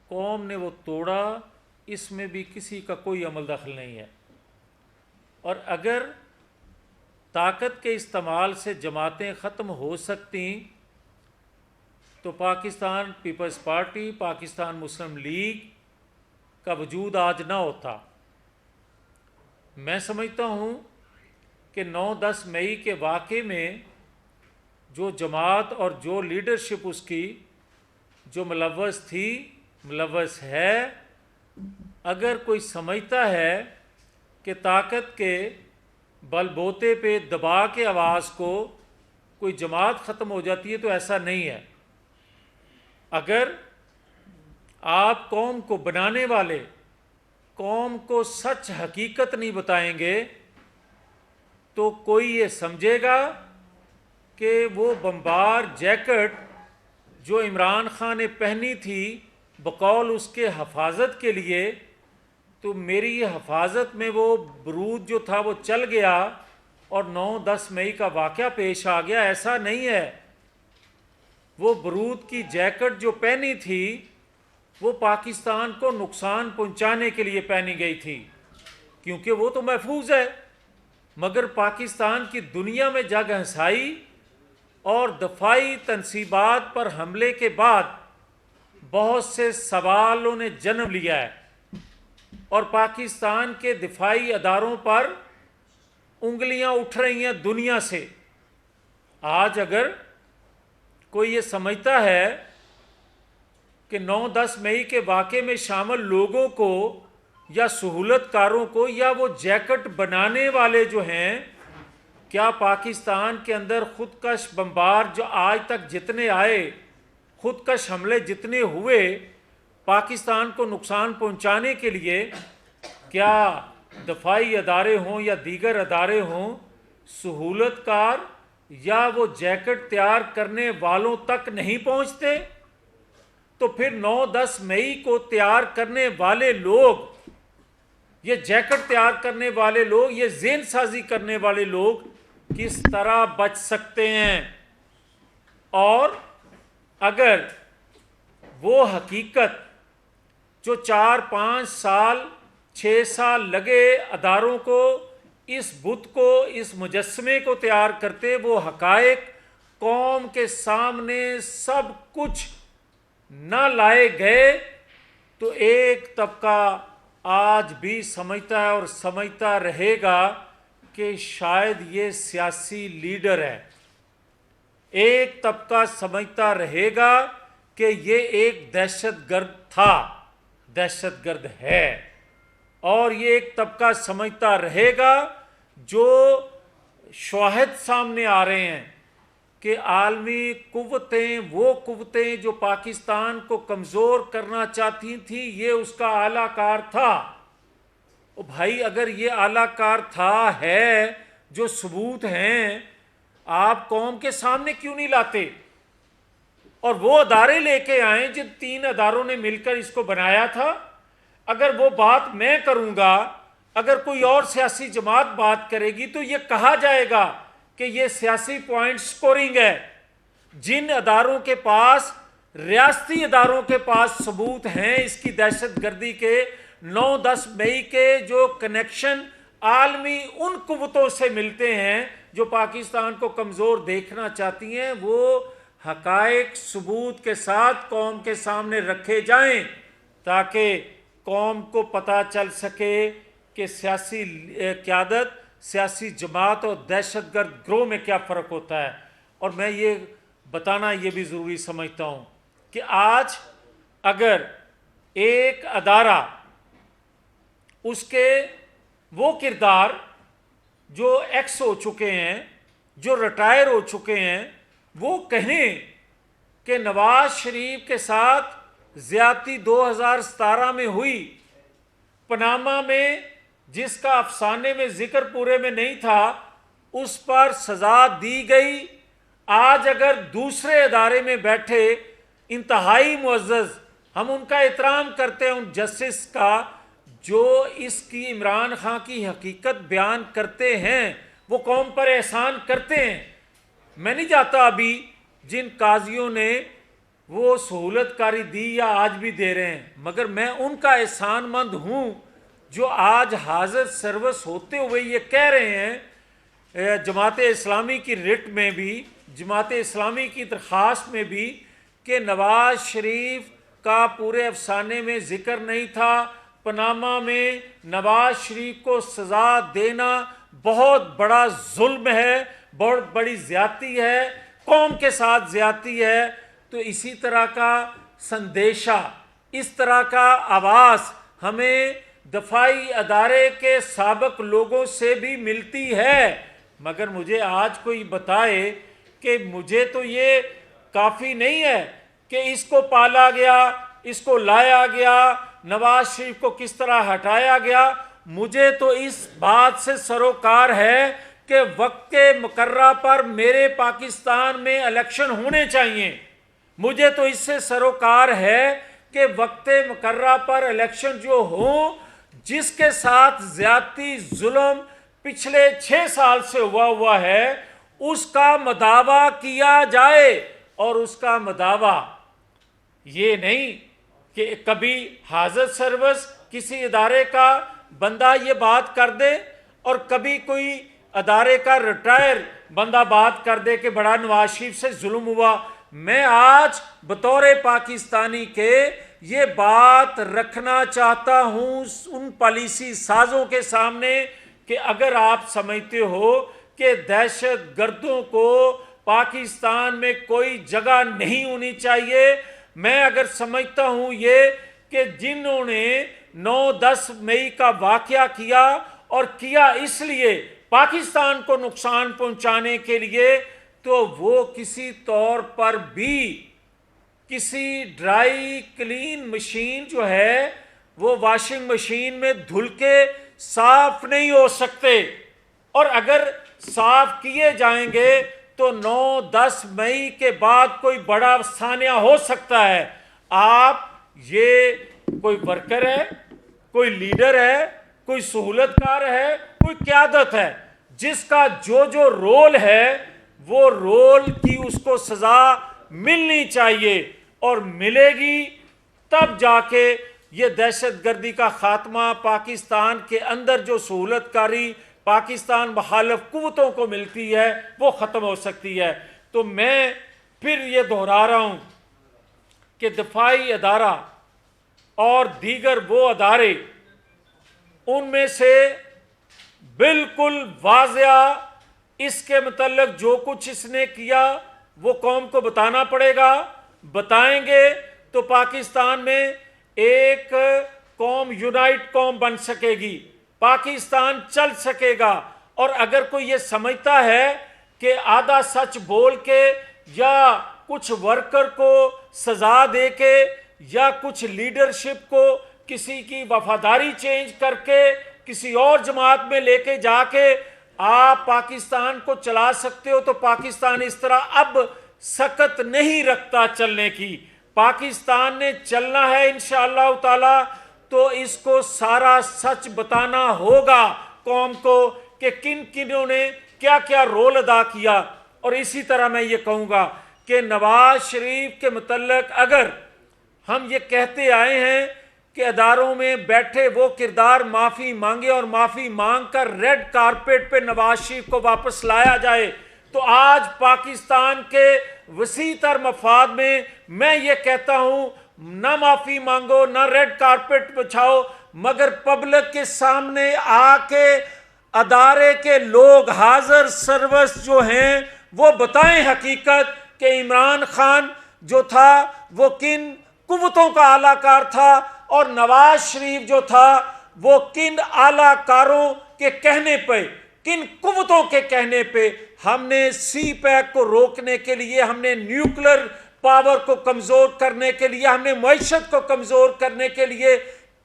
قوم نے وہ توڑا، اس میں بھی کسی کا کوئی عمل دخل نہیں ہے۔ اور اگر طاقت کے استعمال سے جماعتیں ختم ہو سکتی تو پاکستان پیپلز پارٹی، پاکستان مسلم لیگ کا وجود آج نہ ہوتا۔ میں سمجھتا ہوں کہ 9-10 مئی کے واقعے میں جو جماعت اور جو لیڈرشپ اس کی جو ملوث تھی، ملوث ہے، اگر کوئی سمجھتا ہے کہ طاقت کے بل بوتے پہ دبا کے آواز کو کوئی جماعت ختم ہو جاتی ہے تو ایسا نہیں ہے۔ اگر آپ قوم کو بنانے والے قوم کو سچ حقیقت نہیں بتائیں گے تو کوئی یہ سمجھے گا کہ وہ بمبار جیکٹ جو عمران خان نے پہنی تھی بقول اس کے حفاظت کے لیے، تو میری یہ حفاظت میں وہ برود جو تھا وہ چل گیا اور 9-10 مئی کا واقعہ پیش آ گیا۔ ایسا نہیں ہے۔ وہ برود کی جیکٹ جو پہنی تھی وہ پاکستان کو نقصان پہنچانے کے لیے پہنی گئی تھی، کیونکہ وہ تو محفوظ ہے، مگر پاکستان کی دنیا میں جگ ہنسائی اور دفاعی تنصیبات پر حملے کے بعد بہت سے سوالوں نے جنم لیا ہے اور پاکستان کے دفاعی اداروں پر انگلیاں اٹھ رہی ہیں دنیا سے۔ آج اگر کوئی یہ سمجھتا ہے کہ 9-10 مئی کے واقعے میں شامل لوگوں کو یا سہولت کاروں کو یا وہ جیکٹ بنانے والے جو ہیں، کیا پاکستان کے اندر خودکش بمبار جو آج تک جتنے آئے، خودکش حملے جتنے ہوئے پاکستان کو نقصان پہنچانے کے لیے، کیا دفاعی ادارے ہوں یا دیگر ادارے ہوں، سہولت کار یا وہ جیکٹ تیار کرنے والوں تک نہیں پہنچتے؟ تو پھر 9-10 مئی کو تیار کرنے والے لوگ، یہ جیکٹ تیار کرنے والے لوگ، یہ ذہن سازی کرنے والے لوگ کس طرح بچ سکتے ہیں؟ اور اگر وہ حقیقت جو 4-5 سال 6 سال لگے اداروں کو اس بت کو، اس مجسمے کو تیار کرتے، وہ حقائق قوم کے سامنے سب کچھ نہ لائے گئے تو ایک طبقہ آج بھی سمجھتا ہے اور سمجھتا رہے گا کہ شاید یہ سیاسی لیڈر ہے۔ ایک طبقہ سمجھتا رہے گا کہ یہ ایک دہشت گرد تھا، دہشت گرد ہے، اور یہ ایک طبقہ سمجھتا رہے گا جو شواہد سامنے آ رہے ہیں کہ عالمی قوتیں، وہ قوتیں جو پاکستان کو کمزور کرنا چاہتی تھیں، یہ اس کا اعلیٰ کار تھا۔ بھائی اگر یہ اعلیٰ کار تھا، ہے، جو ثبوت ہیں، آپ قوم کے سامنے کیوں نہیں لاتے؟ اور وہ ادارے لے کے آئیں جن 3 اداروں نے مل کر اس کو بنایا تھا۔ اگر وہ بات میں کروں گا، اگر کوئی اور سیاسی جماعت بات کرے گی تو یہ کہا جائے گا کہ یہ سیاسی پوائنٹ سکورنگ ہے۔ جن اداروں کے پاس، ریاستی اداروں کے پاس ثبوت ہیں اس کی دہشت گردی کے، 9-10 مئی کے جو کنیکشن عالمی ان قوتوں سے ملتے ہیں جو پاکستان کو کمزور دیکھنا چاہتی ہیں، وہ حقائق ثبوت کے ساتھ قوم کے سامنے رکھے جائیں تاکہ قوم کو پتہ چل سکے کہ سیاسی قیادت، سیاسی جماعت اور دہشت گرد گروہ میں کیا فرق ہوتا ہے۔ اور میں یہ بتانا یہ بھی ضروری سمجھتا ہوں کہ آج اگر ایک ادارہ، اس کے وہ کردار جو ایکس ہو چکے ہیں، جو ریٹائر ہو چکے ہیں، وہ کہیں کہ نواز شریف کے ساتھ زیادتی 2017 میں ہوئی، پاناما میں جس کا افسانے میں ذکر پورے میں نہیں تھا، اس پر سزا دی گئی۔ آج اگر دوسرے ادارے میں بیٹھے انتہائی معزز، ہم ان کا احترام کرتے ہیں ان جسٹس کا جو اس کی عمران خان کی حقیقت بیان کرتے ہیں، وہ قوم پر احسان کرتے ہیں۔ میں نہیں چاہتا ابھی جن قاضیوں نے وہ سہولت کاری دی یا آج بھی دے رہے ہیں، مگر میں ان کا احسان مند ہوں جو آج حاضر سروس ہوتے ہوئے یہ کہہ رہے ہیں، جماعت اسلامی کی رٹ میں بھی، جماعت اسلامی کی درخواست میں بھی، کہ نواز شریف کا پورے افسانے میں ذکر نہیں تھا، پاناما میں نواز شریف کو سزا دینا بہت بڑا ظلم ہے، بہت بڑی زیادتی ہے، قوم کے ساتھ زیادتی ہے۔ تو اسی طرح کا سندیشہ، اس طرح کا آواز ہمیں دفاعی ادارے کے سابق لوگوں سے بھی ملتی ہے، مگر مجھے آج کوئی بتائے کہ مجھے تو یہ کافی نہیں ہے کہ اس کو پالا گیا، اس کو لایا گیا، نواز شریف کو کس طرح ہٹایا گیا۔ مجھے تو اس بات سے سروکار ہے کہ وقت مقررہ پر میرے پاکستان میں الیکشن ہونے چاہیے۔ مجھے تو اس سے سروکار ہے کہ وقت مقررہ پر الیکشن جو ہوں، جس کے ساتھ زیادتی ظلم پچھلے 6 سال سے ہوا ہے، اس کا مداوع کیا جائے، اور اس کا مداوع یہ نہیں کہ کبھی حاضر سروس کسی ادارے کا بندہ یہ بات کر دے اور کبھی کوئی ادارے کا ریٹائر بندہ بات کر دے کہ بڑا نواز شریف سے ظلم ہوا۔ میں آج بطور پاکستانی کے یہ بات رکھنا چاہتا ہوں ان پالیسی سازوں کے سامنے کہ اگر آپ سمجھتے ہو کہ دہشت گردوں کو پاکستان میں کوئی جگہ نہیں ہونی چاہیے، میں اگر سمجھتا ہوں یہ کہ جنہوں نے 9-10 مئی کا واقعہ کیا اور کیا اس لیے پاکستان کو نقصان پہنچانے کے لیے، تو وہ کسی طور پر بھی کسی ڈرائی کلین مشین جو ہے وہ واشنگ مشین میں دھل کے صاف نہیں ہو سکتے، اور اگر صاف کیے جائیں گے تو 9-10 مئی کے بعد کوئی بڑا افسانہ ہو سکتا ہے۔ آپ یہ کوئی ورکر ہے، کوئی لیڈر ہے، کوئی سہولت کار ہے، کوئی قیادت ہے، جس کا جو رول ہے وہ رول کی اس کو سزا ملنی چاہیے، اور ملے گی تب جا کے یہ دہشت گردی کا خاتمہ پاکستان کے اندر جو سہولت کاری پاکستان مخالف قوتوں کو ملتی ہے وہ ختم ہو سکتی ہے۔ تو میں پھر یہ دہرا رہا ہوں کہ دفاعی ادارہ اور دیگر وہ ادارے، ان میں سے بالکل واضح اس کے متعلق جو کچھ اس نے کیا وہ قوم کو بتانا پڑے گا۔ بتائیں گے تو پاکستان میں ایک قوم، یونائٹ قوم بن سکے گی، پاکستان چل سکے گا۔ اور اگر کوئی یہ سمجھتا ہے کہ آدھا سچ بول کے یا کچھ ورکر کو سزا دے کے یا کچھ لیڈرشپ کو کسی کی وفاداری چینج کر کے کسی اور جماعت میں لے کے جا کے آپ پاکستان کو چلا سکتے ہو، تو پاکستان اس طرح اب سکت نہیں رکھتا چلنے کی۔ پاکستان نے چلنا ہے انشاءاللہ تعالی، تو اس کو سارا سچ بتانا ہوگا قوم کو کہ کن کنوں نے کیا کیا رول ادا کیا۔ اور اسی طرح میں یہ کہوں گا کہ نواز شریف کے متعلق اگر ہم یہ کہتے آئے ہیں کہ اداروں میں بیٹھے وہ کردار معافی مانگے اور معافی مانگ کر ریڈ کارپیٹ پہ نواز شریف کو واپس لایا جائے، تو آج پاکستان کے وسیع تر مفاد میں یہ کہتا ہوں، نہ معافی مانگو، نہ ریڈ کارپیٹ بچھاؤ، مگر پبلک کے سامنے آ کے ادارے کے لوگ حاضر سروس جو ہیں وہ بتائیں حقیقت کہ عمران خان جو تھا وہ کن قوتوں کا اعلیٰ کار تھا، اور نواز شریف جو تھا وہ کن اعلیٰ کاروں کے کہنے پہ، کن قوتوں کے کہنے پہ ہم نے سی پیک کو روکنے کے لیے، ہم نے نیوکلر پاور کو کمزور کرنے کے لیے، ہم نے معیشت کو کمزور کرنے کے لیے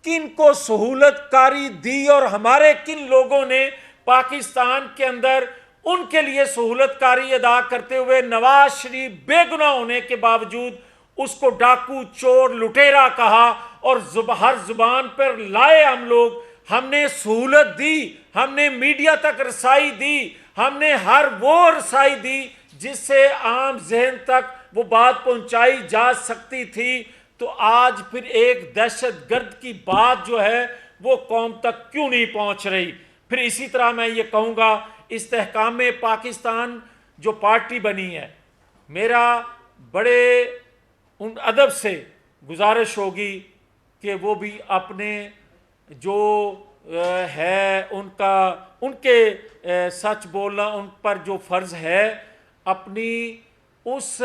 کن کو سہولت کاری دی، اور ہمارے کن لوگوں نے پاکستان کے اندر ان کے لیے سہولت کاری ادا کرتے ہوئے نواز شریف بے گناہ ہونے کے باوجود اس کو ڈاکو، چور، لٹیرا کہا، اور ہر زبان پر لائے ہم لوگ۔ ہم نے سہولت دی، ہم نے میڈیا تک رسائی دی، ہم نے ہر وہ رسائی دی جس سے عام ذہن تک وہ بات پہنچائی جا سکتی تھی تو آج پھر ایک دہشت گرد کی بات جو ہے وہ قوم تک کیوں نہیں پہنچ رہی؟ پھر اسی طرح میں یہ کہوں گا استحکام پاکستان جو پارٹی بنی ہے، میرا بڑے ادب سے گزارش ہوگی کہ وہ بھی اپنے جو ہے ان کے سچ بولنا ان پر جو فرض ہے، اپنی اس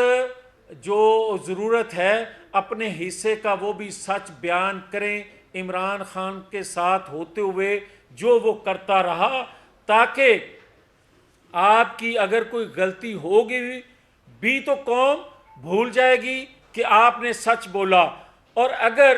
جو ضرورت ہے اپنے حصے کا وہ بھی سچ بیان کریں، عمران خان کے ساتھ ہوتے ہوئے جو وہ کرتا رہا، تاکہ آپ کی اگر کوئی غلطی ہوگی بھی تو قوم بھول جائے گی کہ آپ نے سچ بولا، اور اگر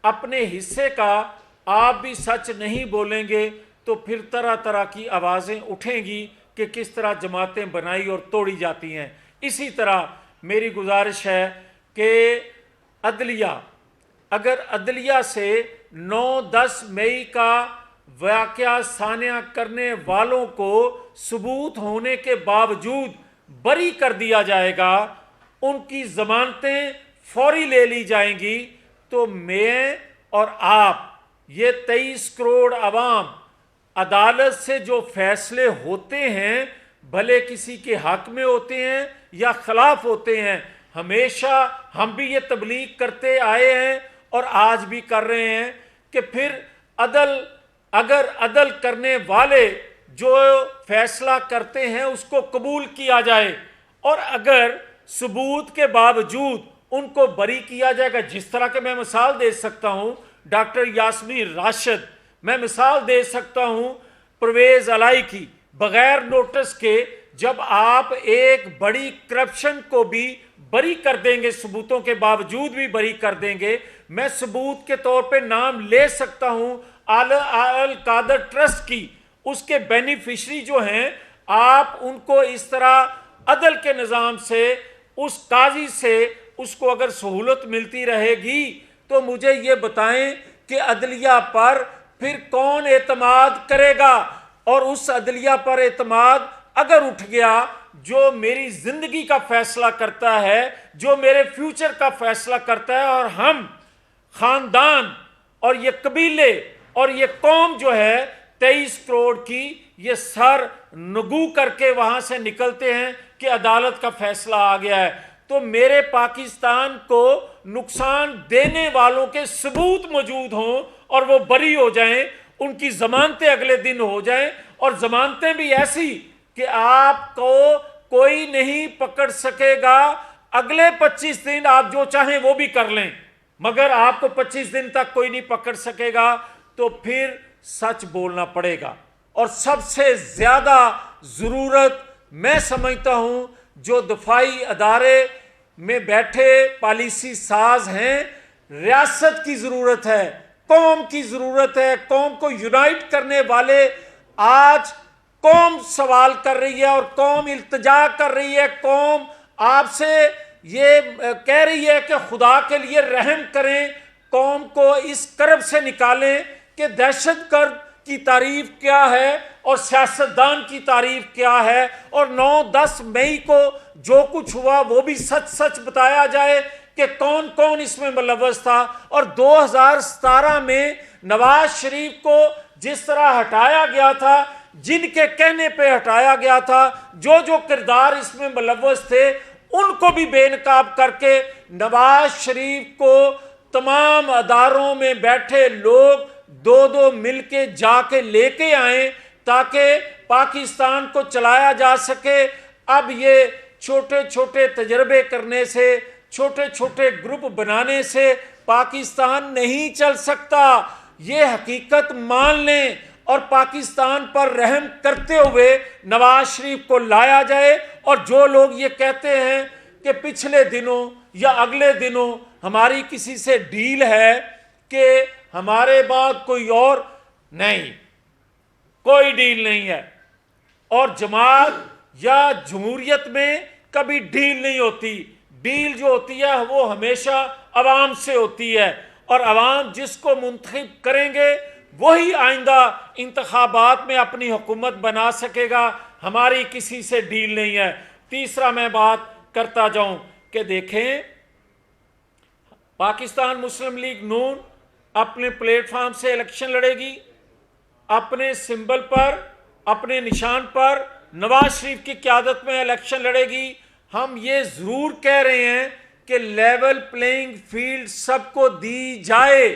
اپنے حصے کا آپ بھی سچ نہیں بولیں گے تو پھر طرح طرح کی آوازیں اٹھیں گی کہ کس طرح جماعتیں بنائی اور توڑی جاتی ہیں۔ اسی طرح میری گزارش ہے کہ عدلیہ، اگر عدلیہ سے 9-10 مئی کا واقعہ سانحہ کرنے والوں کو ثبوت ہونے کے باوجود بری کر دیا جائے گا، ان کی ضمانتیں فوری لے لی جائیں گی، تو میں اور آپ، یہ 23 کروڑ عوام، عدالت سے جو فیصلے ہوتے ہیں بھلے کسی کے حق میں ہوتے ہیں یا خلاف ہوتے ہیں، ہمیشہ ہم بھی یہ تبلیغ کرتے آئے ہیں اور آج بھی کر رہے ہیں کہ پھر اگر عدل کرنے والے جو فیصلہ کرتے ہیں اس کو قبول کیا جائے، اور اگر ثبوت کے باوجود ان کو بری کیا جائے گا، جس طرح کہ میں مثال دے سکتا ہوں ڈاکٹر یاسمین راشد، میں مثال دے سکتا ہوں پرویز علائی کی، بغیر نوٹس کے جب آپ ایک بڑی کرپشن کو بھی بری کر دیں گے، ثبوتوں کے باوجود بھی بری کر دیں گے، میں ثبوت کے طور پہ نام لے سکتا ہوں القادر ٹرسٹ کی، اس کے بینیفیشری جو ہیں، آپ ان کو اس طرح عدل کے نظام سے اس قاضی سے اس کو اگر سہولت ملتی رہے گی تو مجھے یہ بتائیں کہ عدلیہ پر پھر کون اعتماد کرے گا؟ اور اس عدلیہ پر اعتماد اگر اٹھ گیا جو میری زندگی کا فیصلہ کرتا ہے، جو میرے فیوچر کا فیصلہ کرتا ہے، اور ہم خاندان اور یہ قبیلے اور یہ قوم جو ہے 23 کروڑ کی، یہ سر نگو کر کے وہاں سے نکلتے ہیں کہ عدالت کا فیصلہ آ گیا ہے، تو میرے پاکستان کو نقصان دینے والوں کے ثبوت موجود ہوں اور وہ بری ہو جائیں، ان کی ضمانتیں اگلے دن ہو جائیں، اور ضمانتیں بھی ایسی کہ آپ کو کوئی نہیں پکڑ سکے گا، اگلے 25 دن آپ جو چاہیں وہ بھی کر لیں، مگر آپ کو 25 دن تک کوئی نہیں پکڑ سکے گا، تو پھر سچ بولنا پڑے گا۔ اور سب سے زیادہ ضرورت میں سمجھتا ہوں جو دفاعی ادارے میں بیٹھے پالیسی ساز ہیں، ریاست کی ضرورت ہے، قوم کی ضرورت ہے، قوم کو یونائٹ کرنے والے۔ آج قوم سوال کر رہی ہے اور قوم التجا کر رہی ہے، قوم آپ سے یہ کہہ رہی ہے کہ خدا کے لیے رحم کریں، قوم کو اس کرب سے نکالیں کہ دہشت گرد کی تعریف کیا ہے اور سیاستدان کی تعریف کیا ہے، اور 9-10 مئی کو جو کچھ ہوا وہ بھی سچ سچ بتایا جائے کہ کون کون اس میں ملوث تھا۔ اور 2017 میں نواز شریف کو جس طرح ہٹایا گیا تھا، جن کے کہنے پہ ہٹایا گیا تھا، جو جو کردار اس میں ملوث تھے، ان کو بھی بے نقاب کر کے نواز شریف کو تمام اداروں میں بیٹھے لوگ دو مل کے جا کے لے کے آئیں تاکہ پاکستان کو چلایا جا سکے۔ اب یہ چھوٹے چھوٹے تجربے کرنے سے، چھوٹے چھوٹے گروپ بنانے سے پاکستان نہیں چل سکتا، یہ حقیقت مان لیں اور پاکستان پر رحم کرتے ہوئے نواز شریف کو لایا جائے۔ اور جو لوگ یہ کہتے ہیں کہ پچھلے دنوں یا اگلے دنوں ہماری کسی سے ڈیل ہے کہ ہمارے بعد کوئی اور، نہیں، کوئی ڈیل نہیں ہے، اور جماعت یا جمہوریت میں کبھی ڈیل نہیں ہوتی۔ ڈیل جو ہوتی ہے وہ ہمیشہ عوام سے ہوتی ہے، اور عوام جس کو منتخب کریں گے وہی آئندہ انتخابات میں اپنی حکومت بنا سکے گا۔ ہماری کسی سے ڈیل نہیں ہے۔ تیسرا میں بات کرتا جاؤں کہ دیکھیں پاکستان مسلم لیگ نون اپنے پلیٹ فارم سے الیکشن لڑے گی، اپنے سمبل پر، اپنے نشان پر نواز شریف کی قیادت میں الیکشن لڑے گی۔ ہم یہ ضرور کہہ رہے ہیں کہ لیول پلینگ فیلڈ سب کو دی جائے،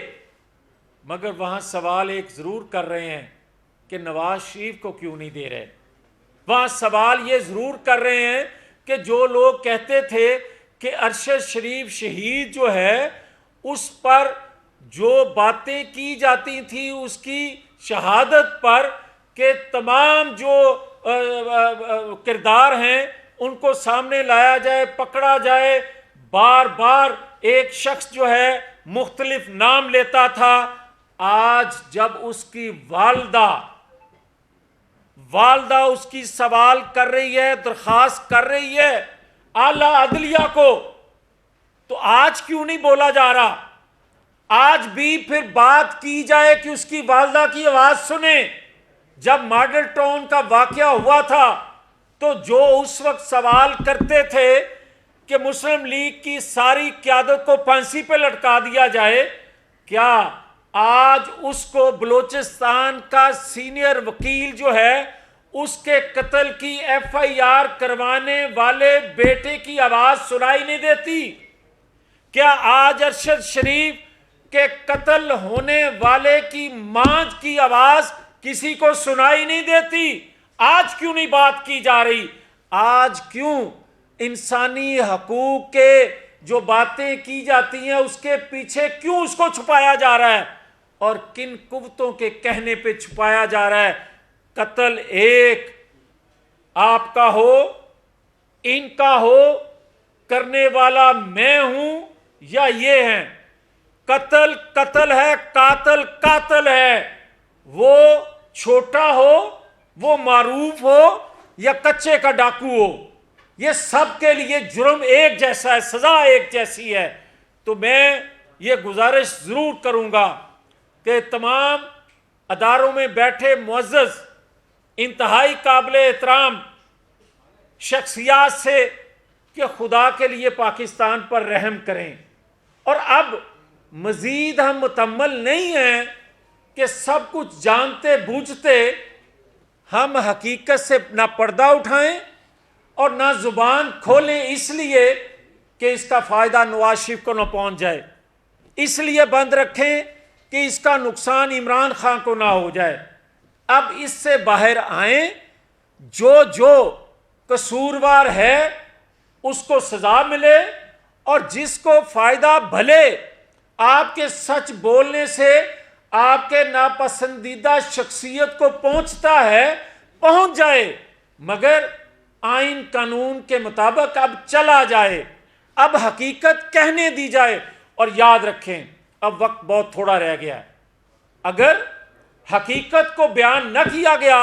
مگر وہاں سوال ایک ضرور کر رہے ہیں کہ نواز شریف کو کیوں نہیں دے رہے۔ وہاں سوال یہ ضرور کر رہے ہیں کہ جو لوگ کہتے تھے کہ ارشد شریف شہید جو ہے اس پر جو باتیں کی جاتی تھیں اس کی شہادت پر کہ تمام جو کردار ہیں ان کو سامنے لایا جائے، پکڑا جائے۔ بار بار ایک شخص جو ہے مختلف نام لیتا تھا، آج جب اس کی والدہ اس کی سوال کر رہی ہے، درخواست کر رہی ہے اعلیٰ عدلیہ کو، تو آج کیوں نہیں بولا جا رہا؟ آج بھی پھر بات کی جائے کہ اس کی والدہ کی آواز سنیں۔ جب ماڈل ٹاؤن کا واقعہ ہوا تھا تو جو اس وقت سوال کرتے تھے کہ مسلم لیگ کی ساری قیادت کو پھانسی پہ لٹکا دیا جائے، کیا آج اس کو بلوچستان کا سینئر وکیل جو ہے اس کے قتل کی ایف آئی آر کروانے والے بیٹے کی آواز سنائی نہیں دیتی؟ کیا آج ارشد شریف کے قتل ہونے والے کی ماں کی آواز کسی کو سنائی نہیں دیتی؟ آج کیوں نہیں بات کی جا رہی؟ آج کیوں انسانی حقوق کے جو باتیں کی جاتی ہیں اس کے پیچھے کیوں اس کو چھپایا جا رہا ہے؟ اور کن قوتوں کے کہنے پہ چھپایا جا رہا ہے؟ قتل ایک آپ کا ہو، ان کا ہو، کرنے والا میں ہوں یا یہ ہیں۔ قتل قتل ہے، قاتل قاتل ہے، وہ چھوٹا ہو، وہ معروف ہو یا کچے کا ڈاکو ہو، یہ سب کے لیے جرم ایک جیسا ہے، سزا ایک جیسی ہے۔ تو میں یہ گزارش ضرور کروں گا کہ تمام اداروں میں بیٹھے معزز انتہائی قابل احترام شخصیات سے کہ خدا کے لیے پاکستان پر رحم کریں۔ اور اب مزید ہم متحمل نہیں ہیں کہ سب کچھ جانتے بوجھتے ہم حقیقت سے نہ پردہ اٹھائیں اور نہ زبان کھولیں اس لیے کہ اس کا فائدہ نواز شریف کو نہ پہنچ جائے، اس لیے بند رکھیں کہ اس کا نقصان عمران خان کو نہ ہو جائے۔ اب اس سے باہر آئیں، جو قصوروار ہے اس کو سزا ملے، اور جس کو فائدہ بھلے آپ کے سچ بولنے سے آپ کے ناپسندیدہ شخصیت کو پہنچتا ہے پہنچ جائے، مگر آئین قانون کے مطابق اب چلا جائے، اب حقیقت کہنے دی جائے۔ اور یاد رکھیں اب وقت بہت تھوڑا رہ گیا ہے، اگر حقیقت کو بیان نہ کیا گیا،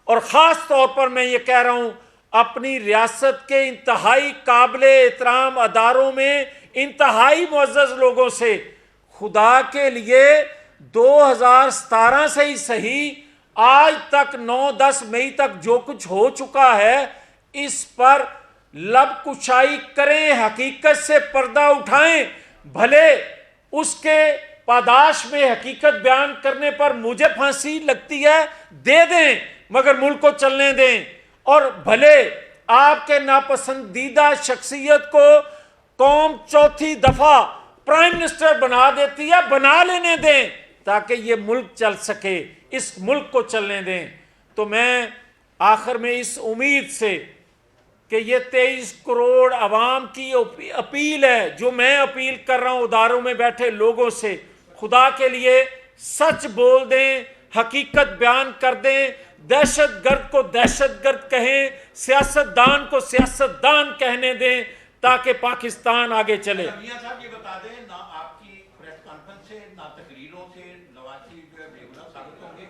اور خاص طور پر میں یہ کہہ رہا ہوں اپنی ریاست کے انتہائی قابل احترام اداروں میں انتہائی معزز لوگوں سے، خدا کے لیے 2017 سے ہی صحیح آج تک 9-10 مئی تک جو کچھ ہو چکا ہے اس پر لب کشائی کریں، حقیقت سے پردہ اٹھائیں۔ بھلے اس کے پاداش میں حقیقت بیان کرنے پر مجھے پھانسی لگتی ہے، دے دیں، مگر ملک کو چلنے دیں۔ اور بھلے آپ کے ناپسندیدہ شخصیت کو قوم چوتھی دفعہ پرائم منسٹر بنا دیتی ہے، بنا لینے دیں تاکہ یہ ملک چل سکے، اس ملک کو چلنے دیں۔ تو میں آخر میں اس امید سے کہ یہ 23 کروڑ عوام کی اپیل ہے، جو میں اپیل کر رہا ہوں اداروں میں بیٹھے لوگوں سے، خدا کے لیے سچ بول دیں، حقیقت بیان کر دیں، دہشت گرد کو دہشت گرد کہیں، سیاست دان کو سیاست دان کہنے دیں تاکہ پاکستان آگے چلے۔ میاں صاحب یہ بتا دیں، نہ آپ کی پریس کانفرنس سے نہ تقریروں سے نواز شریف جو ہے بے گناہ ثابت ہوں گے۔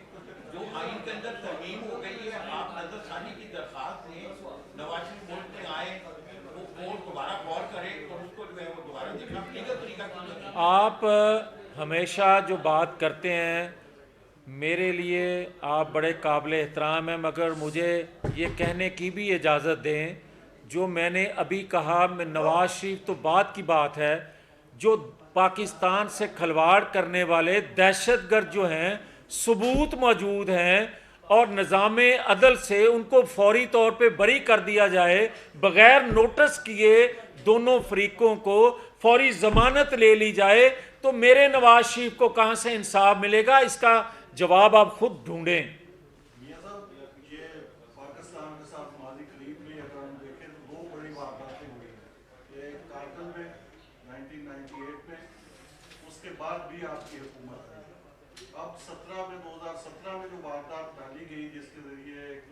جو آئین کے اندر ترمیم ہو گئی ہے، آپ نظر ثانی کی درخواست دیں، نواز شریف ملک میں آئے، وہ کوڈ دوبارہ غور کریں اور اس کو جو ہے وہ دوبارہ دیکھنا لیگل طریقہ کی۔ آپ ہمیشہ جو بات کرتے ہیں میرے لیے آپ بڑے قابل احترام ہیں، مگر مجھے یہ کہنے کی بھی اجازت دیں جو میں نے ابھی کہا، میں نواز شریف تو بات کی بات ہے، جو پاکستان سے کھلواڑ کرنے والے دہشت گرد جو ہیں، ثبوت موجود ہیں، اور نظام عدل سے ان کو فوری طور پہ بری کر دیا جائے، بغیر نوٹس کیے دونوں فریقوں کو فوری ضمانت لے لی جائے، تو میرے نواز شریف کو کہاں سے انصاف ملے گا؟ اس کا جواب آپ خود ڈھونڈیں۔ میاں صاحب، یہ پاکستان کے ساتھ ماضی قریب میں اگر ہم دیکھیں تو دو بڑی وارداتیں ہوئی ہیں، ایک کارگل میں 1998 میں، اس کے بعد بھی آپ کی حکومت ہے۔ اب 2017 میں جو واردات ڈالی گئی جس کے ذریعے ایک